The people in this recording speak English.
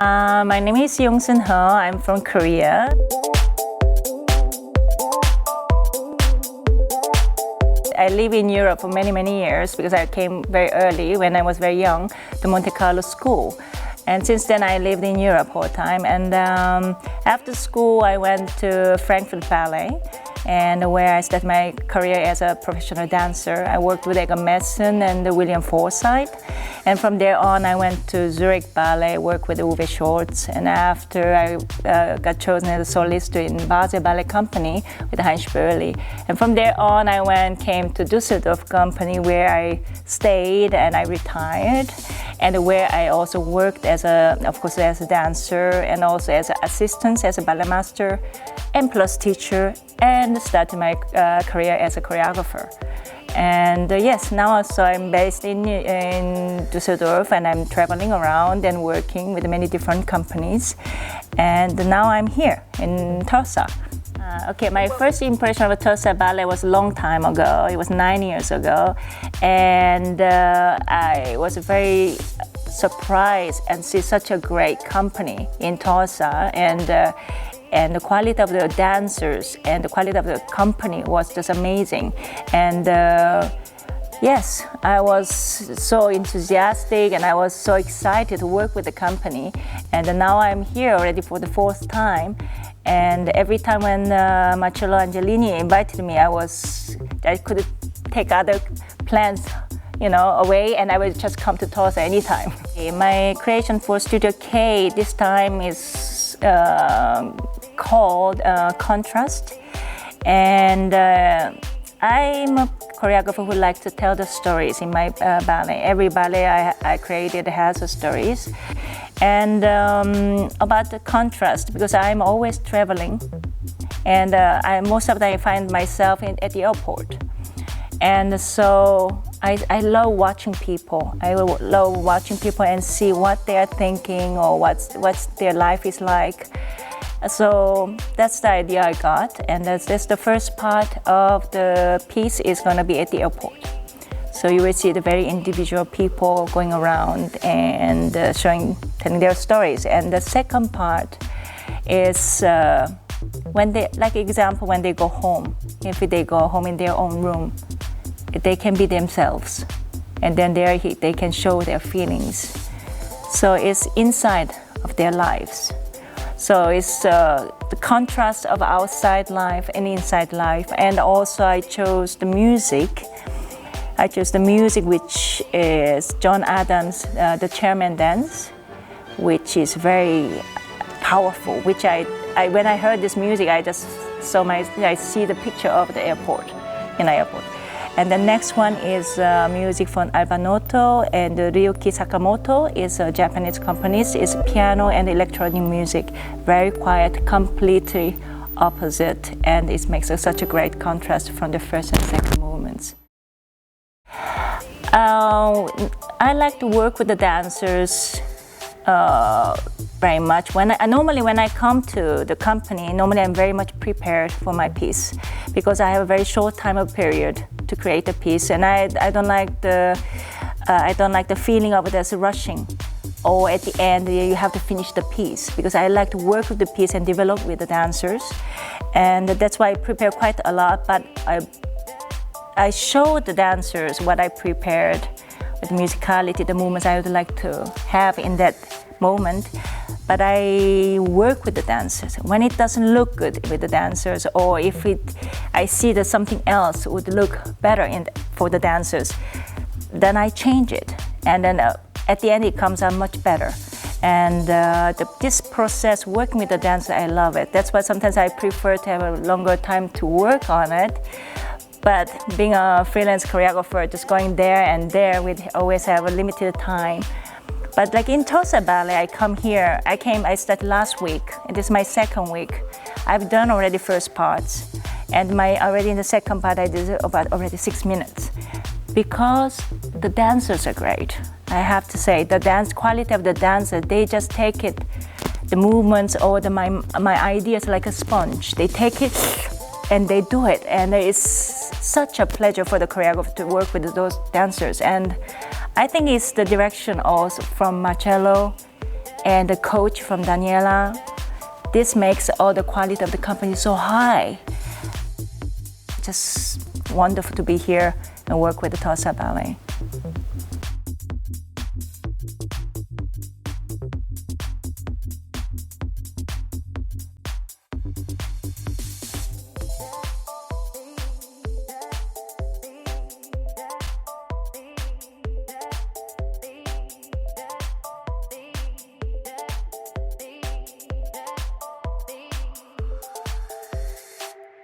My name is Soon Hue. I'm from Korea. I live in Europe for many years because I came very early when I was very young to Monte Carlo school. And since then I lived in Europe all the time. And after school I went to Frankfurt Ballet, and where I started my career as a professional dancer. I worked with Egon Messon and William Forsythe. And from there on, I went to Zurich Ballet, worked with Uwe Schultz. And after I got chosen as a solist in Basel Ballet Company with Heinz Böhli. And from there on, came to Düsseldorf Company, where I stayed and I retired. And where I also worked of course, as a dancer and also as an assistant, as a ballet master, and plus teacher, and started my career as a choreographer. And yes, now also I'm based in Düsseldorf, and I'm traveling around and working with many different companies. And now I'm here in Tulsa. Okay, my first impression of Tulsa Ballet was a long time ago. It was 9 years ago. And I was very surprised and see such a great company in Tulsa. And the quality of the dancers and the quality of the company was just amazing. And yes, I was so enthusiastic and I was so excited to work with the company. And now I'm here already for the fourth time. And every time when Marcello Angelini invited me, I could take other plans away, and I would just come to Tulsa anytime. My creation for Studio K this time is called Contrast. And I'm a choreographer who likes to tell the stories in my ballet. Every ballet I created has stories. And about the contrast, because I'm always traveling, and most of the time I find myself at the airport. And so I love watching people. I love watching people and see what they are thinking or what's their life is like. So that's the idea I got, and that's the first part of the piece is going to be at the airport. So you will see the very individual people going around and telling their stories. And the second part is when they go home. If they go home in their own room, they can be themselves, and then they can show their feelings. So it's inside of their lives. So it's the contrast of outside life and inside life. And also I chose the music. Which is John Adams' The Chairman Dance, which is very powerful. Which when I heard this music, I see the picture of the airport, in the airport. And the next one is music from Albanoto, and Ryuki Sakamoto is a Japanese componist. It's piano and electronic music, very quiet, completely opposite, and it makes such a great contrast from the first and second movements. I like to work with the dancers very much. Normally when I come to the company, I'm very much prepared for my piece, because I have a very short time of period to create a piece, and I don't like the feeling of it as rushing, or at the end you have to finish the piece, because I like to work with the piece and develop with the dancers, and that's why I prepare quite a lot. But I show the dancers what I prepared with musicality, the movements I would like to have in that moment. But I work with the dancers. When it doesn't look good with the dancers, or if I see that something else would look better for the dancers, then I change it. And then at the end it comes out much better. And this process, working with the dancer, I love it. That's why sometimes I prefer to have a longer time to work on it. But being a freelance choreographer, just going there and there, we always have a limited time. But like in Tulsa Ballet, I started last week, and this is my second week. I've done already first parts, and already in the second part I did about already 6 minutes. Because the dancers are great. I have to say, the quality of the dancer, they just take it, the movements or my ideas like a sponge. They take it and they do it, and it's such a pleasure for the choreographer to work with those dancers. And I think it's the direction also from Marcello and the coach from Daniela. This makes all the quality of the company so high. Just wonderful to be here and work with the Tulsa Ballet.